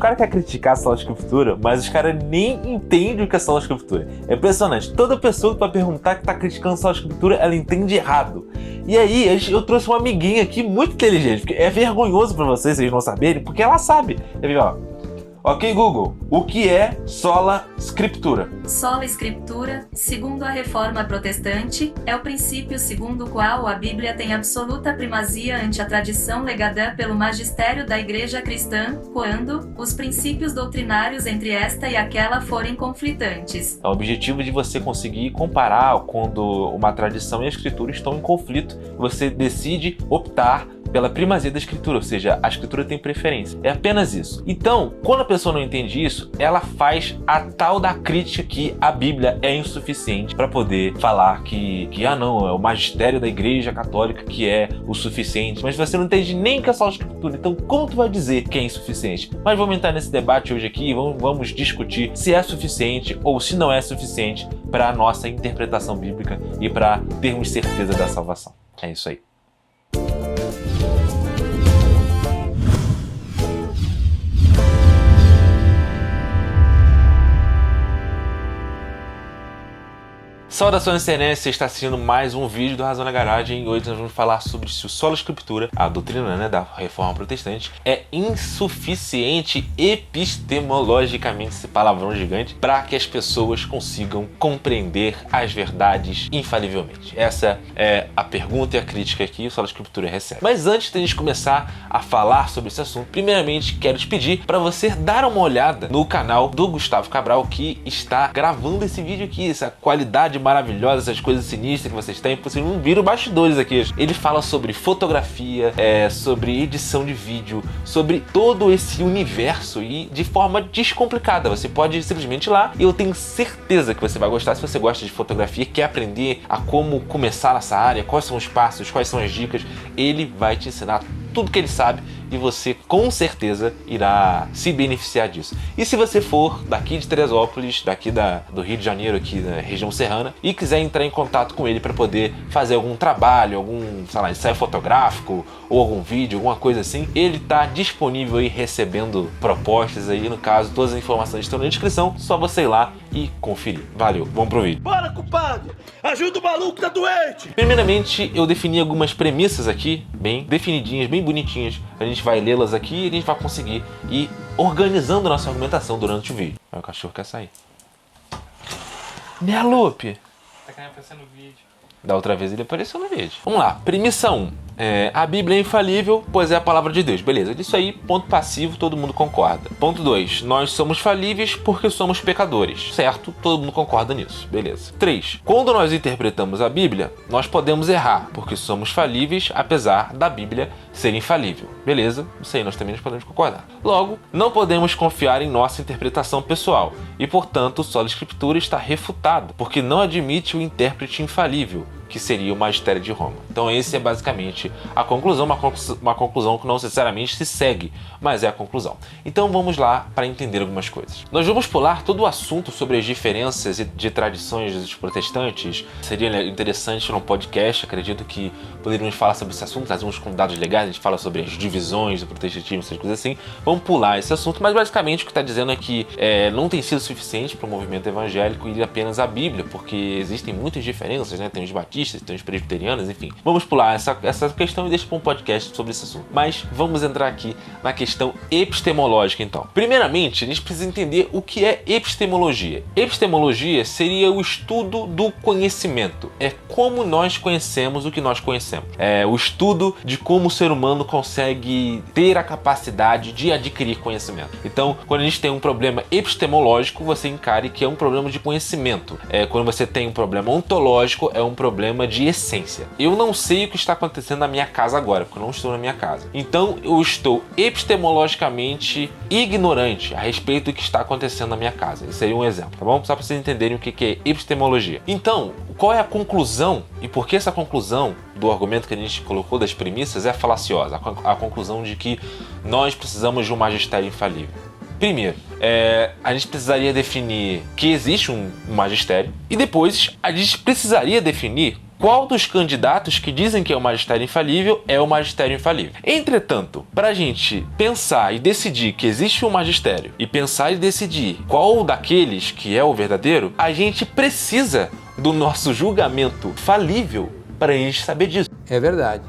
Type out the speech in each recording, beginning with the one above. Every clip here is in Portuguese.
caras querem criticar a Sola Escritura, mas os caras nem entendem o que é Sola Escritura. É impressionante. Toda pessoa que vai perguntar que tá criticando a Sola Escritura, ela entende errado. E aí, eu trouxe uma amiguinha aqui muito inteligente, porque é vergonhoso pra vocês não saberem, porque ela sabe. Ok, Google, o que é Sola Scriptura? Sola Escritura, segundo a Reforma Protestante, é o princípio segundo o qual a Bíblia tem absoluta primazia ante a tradição legada pelo magistério da Igreja Cristã, quando os princípios doutrinários entre esta e aquela forem conflitantes. O objetivo de você conseguir comparar quando uma tradição e a Escritura estão em conflito, você decide optar pela primazia da Escritura, ou seja, a Escritura tem preferência. É apenas isso. Então, quando a pessoa não entende isso, ela faz a tal da crítica que a Bíblia é insuficiente para poder falar que não, é o magistério da Igreja Católica que é o suficiente, mas você não entende nem que é só a Escritura, então como tu vai dizer que é insuficiente? Mas vamos entrar nesse debate hoje aqui e vamos discutir se é suficiente ou se não é suficiente para a nossa interpretação bíblica e para termos certeza da salvação. É isso aí. Saudações internet, você está assistindo mais um vídeo do Razão na Garagem e hoje nós vamos falar sobre se o Sola Escritura, a doutrina da Reforma Protestante, é insuficiente epistemologicamente, esse palavrão gigante, para que as pessoas consigam compreender as verdades infalivelmente. Essa é a pergunta e a crítica que o Sola Escritura recebe. Mas antes de a gente começar a falar sobre esse assunto, primeiramente quero te pedir para você dar uma olhada no canal do Gustavo Cabral, que está gravando esse vídeo aqui, essa qualidade maravilhosa, essas coisas sinistras que vocês têm, vocês não viram bastidores aqui. Ele fala sobre fotografia, sobre edição de vídeo, sobre todo esse universo e de forma descomplicada. Você pode simplesmente ir lá e eu tenho certeza que você vai gostar. Se você gosta de fotografia, quer aprender a como começar nessa área, quais são os passos, quais são as dicas, ele vai te ensinar tudo que ele sabe e você com certeza irá se beneficiar disso. E se você for daqui de Teresópolis, daqui do Rio de Janeiro, aqui da região serrana, e quiser entrar em contato com ele para poder fazer algum trabalho, algum, sei lá, ensaio fotográfico ou algum vídeo, alguma coisa assim, ele está disponível aí recebendo propostas aí, no caso, todas as informações estão na descrição, só você ir lá e conferir. Valeu, vamos pro vídeo. Bora, culpado! Ajuda o maluco que tá doente! Primeiramente, eu defini algumas premissas aqui, bem definidinhas, bem bonitinhas. A gente vai lê-las aqui e a gente vai conseguir ir organizando a nossa argumentação durante o vídeo. Aí o cachorro quer sair. Né, Lupe? Tá querendo aparecer no vídeo. Da outra vez ele apareceu no vídeo. Vamos lá, premissa 1. A Bíblia é infalível, pois é a palavra de Deus. Beleza, isso aí, ponto passivo, todo mundo concorda. Ponto 2. Nós somos falíveis porque somos pecadores. Certo? Todo mundo concorda nisso. Beleza. 3. Quando nós interpretamos a Bíblia, nós podemos errar, porque somos falíveis, apesar da Bíblia ser infalível. Beleza? Isso aí nós também podemos concordar. Logo, não podemos confiar em nossa interpretação pessoal. E, portanto, o Sola Escritura está refutado, porque não admite o intérprete infalível, que seria o magistério de Roma. Então esse é basicamente a conclusão, uma conclusão que não necessariamente se segue, mas é a conclusão. Então vamos lá para entender algumas coisas. Nós vamos pular todo o assunto sobre as diferenças de tradições dos protestantes. Seria interessante no podcast, acredito que poderíamos falar sobre esse assunto, trazer uns convidados legais, a gente fala sobre as divisões do protestantismo, essas coisas assim. Vamos pular esse assunto, mas basicamente o que está dizendo é que não tem sido suficiente para o movimento evangélico ir apenas à Bíblia, porque existem muitas diferenças, né? Tem os batistas, tem os presbiterianos, enfim. Vamos pular essa questão e deixar para um podcast sobre esse assunto. Mas vamos entrar aqui na questão epistemológica, então. Primeiramente, a gente precisa entender o que é epistemologia. Epistemologia seria o estudo do conhecimento. É como nós conhecemos o que nós conhecemos. É o estudo de como o ser humano consegue ter a capacidade de adquirir conhecimento. Então, quando a gente tem um problema epistemológico, você encare que é um problema de conhecimento. Quando você tem um problema ontológico, é um problema de essência. Eu não sei o que está acontecendo na minha casa agora, porque eu não estou na minha casa. Então, eu estou epistemologicamente ignorante a respeito do que está acontecendo na minha casa. Esse seria um exemplo, tá bom? Só para vocês entenderem o que é epistemologia. Então, qual é a conclusão e por que essa conclusão do argumento que a gente colocou das premissas é falaciosa? A conclusão de que nós precisamos de um magistério infalível. Primeiro, a gente precisaria definir que existe um magistério e depois a gente precisaria definir qual dos candidatos que dizem que é o magistério infalível é o magistério infalível. Entretanto, para a gente pensar e decidir que existe um magistério e pensar e decidir qual daqueles que é o verdadeiro, a gente precisa do nosso julgamento falível para a gente saber disso. É verdade.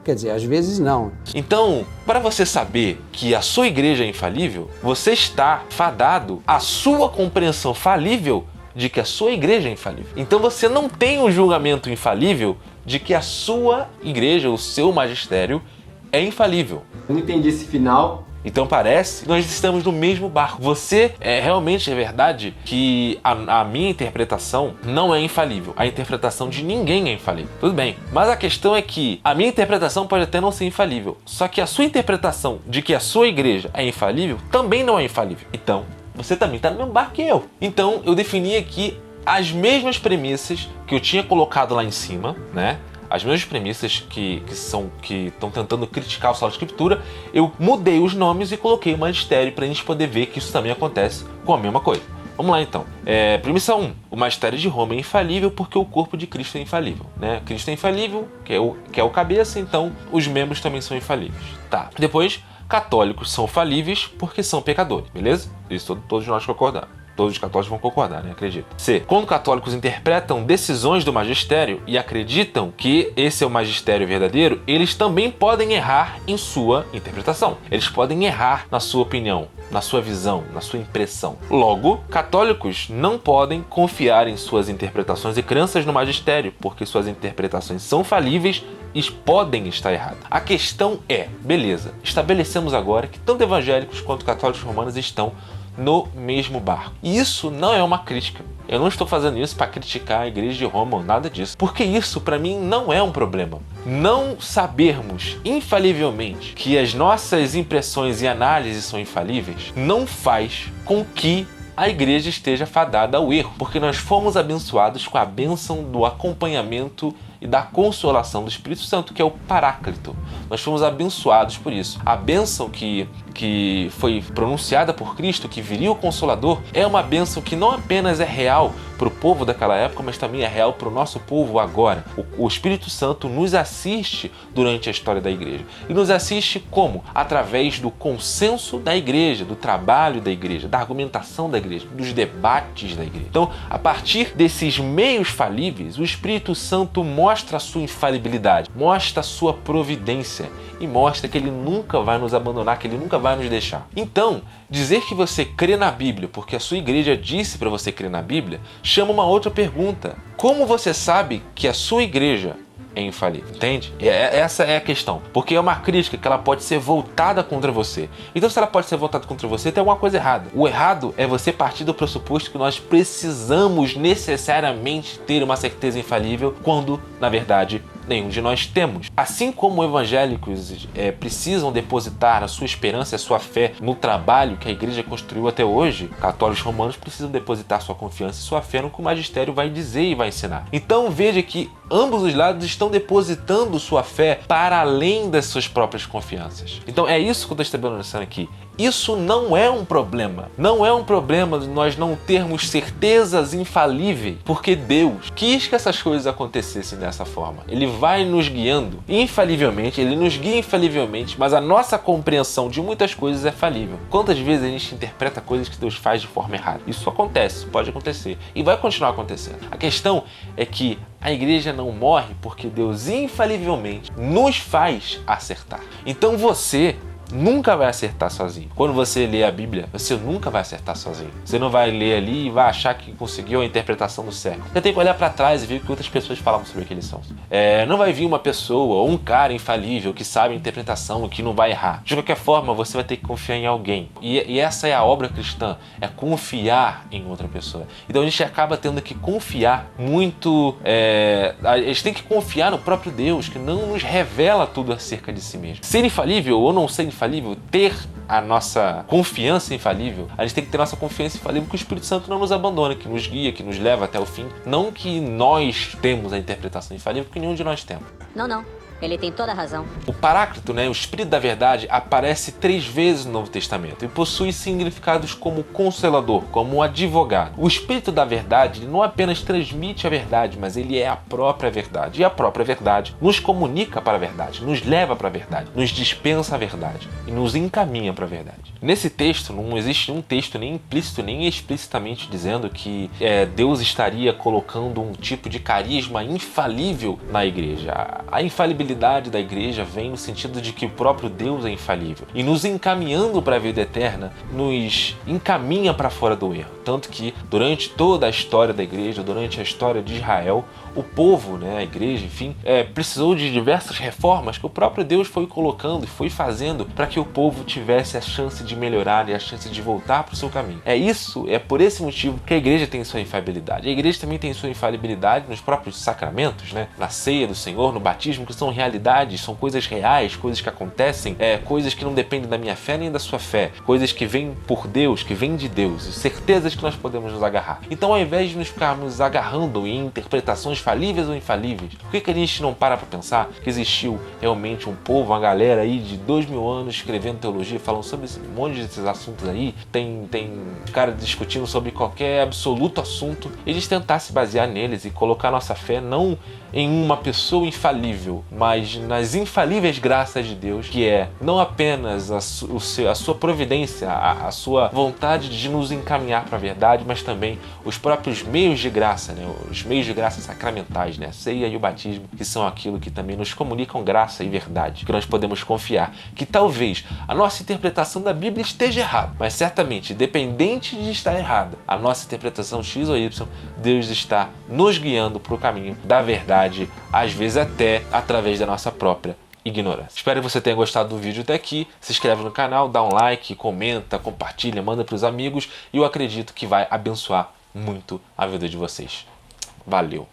Quer dizer, às vezes não. Então, para você saber que a sua igreja é infalível, você está fadado à sua compreensão falível de que a sua igreja é infalível. Então você não tem um julgamento infalível de que a sua igreja, o seu magistério, é infalível. Eu não entendi esse final. Então parece que nós estamos no mesmo barco. Você, realmente é verdade que a minha interpretação não é infalível. A interpretação de ninguém é infalível. Tudo bem. Mas a questão é que a minha interpretação pode até não ser infalível. Só que a sua interpretação de que a sua igreja é infalível também não é infalível. Então, você também está no mesmo barco que eu. Então, eu defini aqui as mesmas premissas que eu tinha colocado lá em cima, né? As mesmas premissas que estão tentando criticar o Sala de Escritura, eu mudei os nomes e coloquei o magistério para a gente poder ver que isso também acontece com a mesma coisa. Vamos lá então. Premissa 1. O magistério de Roma é infalível porque o corpo de Cristo é infalível, né? Cristo é infalível, que é o cabeça, então os membros também são infalíveis. Tá. Depois, católicos são falíveis porque são pecadores, beleza? Isso todos nós concordamos. Todos os católicos vão concordar, né? Acredito. C. Quando católicos interpretam decisões do magistério e acreditam que esse é o magistério verdadeiro, eles também podem errar em sua interpretação. Eles podem errar na sua opinião, na sua visão, na sua impressão. Logo, católicos não podem confiar em suas interpretações e crenças no magistério, porque suas interpretações são falíveis e podem estar erradas. A questão é, beleza, estabelecemos agora que tanto evangélicos quanto católicos romanos estão no mesmo barco. E isso não é uma crítica. Eu não estou fazendo isso para criticar a igreja de Roma ou nada disso. Porque isso, para mim, não é um problema. Não sabermos infalivelmente que as nossas impressões e análises são infalíveis não faz com que a igreja esteja fadada ao erro. Porque nós fomos abençoados com a bênção do acompanhamento e da consolação do Espírito Santo, que é o Paráclito. Nós fomos abençoados por isso. A bênção que foi pronunciada por Cristo, que viria o Consolador, é uma bênção que não apenas é real para o povo daquela época, mas também é real para o nosso povo agora. O Espírito Santo nos assiste durante a história da igreja. E nos assiste como? Através do consenso da igreja, do trabalho da igreja, da argumentação da igreja, dos debates da igreja. Então, a partir desses meios falíveis, o Espírito Santo mostra a sua infalibilidade, mostra a sua providência e mostra que ele nunca vai nos abandonar, que ele nunca vai nos deixar. Então, dizer que você crê na Bíblia porque a sua igreja disse para você crer na Bíblia, chama uma outra pergunta. Como você sabe que a sua igreja é infalível? Entende? Essa é a questão. Porque é uma crítica que ela pode ser voltada contra você. Então, se ela pode ser voltada contra você, tem alguma coisa errada. O errado é você partir do pressuposto que nós precisamos necessariamente ter uma certeza infalível, quando, na verdade, nenhum de nós temos. Assim como evangélicos precisam depositar a sua esperança e a sua fé no trabalho que a igreja construiu até hoje, católicos romanos precisam depositar sua confiança e sua fé no que o magistério vai dizer e vai ensinar. Então veja que ambos os lados estão depositando sua fé para além das suas próprias confianças. Então é isso que eu estou estabelecendo aqui. Isso não é um problema. Não é um problema de nós não termos certezas infalíveis, porque Deus quis que essas coisas acontecessem dessa forma. Ele vai nos guiando infalivelmente, ele nos guia infalivelmente, mas a nossa compreensão de muitas coisas é falível. Quantas vezes a gente interpreta coisas que Deus faz de forma errada? Isso acontece, pode acontecer e vai continuar acontecendo. A questão é que a igreja não morre porque Deus infalivelmente nos faz acertar. Então você nunca vai acertar sozinho. Quando você lê a Bíblia, você nunca vai acertar sozinho. Você não vai ler ali e vai achar que conseguiu a interpretação do século. Você tem que olhar para trás e ver o que outras pessoas falavam sobre aqueles sons. Não vai vir uma pessoa ou um cara infalível que sabe a interpretação e que não vai errar. De qualquer forma, você vai ter que confiar em alguém. E essa é a obra cristã, é confiar em outra pessoa. Então a gente acaba tendo que confiar muito... a gente tem que confiar no próprio Deus, que não nos revela tudo acerca de si mesmo. Ser infalível ou não ser infalível, ter a nossa confiança infalível, a gente tem que ter nossa confiança infalível que o Espírito Santo não nos abandona, que nos guia, que nos leva até o fim. Não que nós temos a interpretação infalível, porque nenhum de nós temos. Não. Ele tem toda a razão. O Paráclito, o Espírito da Verdade, aparece 3 vezes no Novo Testamento e possui significados como consolador, como advogado. O Espírito da Verdade não apenas transmite a verdade, mas ele é a própria verdade. E a própria verdade nos comunica para a verdade, nos leva para a verdade, nos dispensa a verdade e nos encaminha para a verdade. Nesse texto, não existe um texto nem implícito nem explicitamente dizendo que Deus estaria colocando um tipo de carisma infalível na igreja. A infalibilidade da igreja vem no sentido de que o próprio Deus é infalível e nos encaminhando para a vida eterna, nos encaminha para fora do erro. Tanto que durante toda a história da igreja, durante a história de Israel, o povo, a igreja, enfim, precisou de diversas reformas que o próprio Deus foi colocando e foi fazendo para que o povo tivesse a chance de melhorar e a chance de voltar para o seu caminho. É por esse motivo que a igreja tem sua infalibilidade. A igreja também tem sua infalibilidade nos próprios sacramentos, na ceia do Senhor, no batismo, que são realidades, são coisas reais, coisas que acontecem, coisas que não dependem da minha fé nem da sua fé, coisas que vêm por Deus, que vêm de Deus, certezas que nós podemos nos agarrar. Então, ao invés de nos ficarmos agarrando em interpretações falíveis ou infalíveis, por que a gente não para pensar que existiu realmente um povo, uma galera aí de 2000 anos escrevendo teologia, falando sobre um monte desses assuntos aí, tem caras discutindo sobre qualquer absoluto assunto, e a gente tentar se basear neles e colocar nossa fé não em uma pessoa infalível, mas nas infalíveis graças de Deus, que é não apenas a sua providência, a sua vontade de nos encaminhar para a verdade, mas também os próprios meios de graça, os meios de graça sacramentais, a ceia e o batismo, que são aquilo que também nos comunicam graça e verdade, que nós podemos confiar, que talvez a nossa interpretação da Bíblia esteja errada, mas certamente, independente de estar errada, a nossa interpretação X ou Y, Deus está nos guiando para o caminho da verdade, às vezes até através da nossa própria ignorância. Espero que você tenha gostado do vídeo até aqui. Se inscreve no canal, dá um like, comenta, compartilha, manda para os amigos e eu acredito que vai abençoar muito a vida de vocês. Valeu!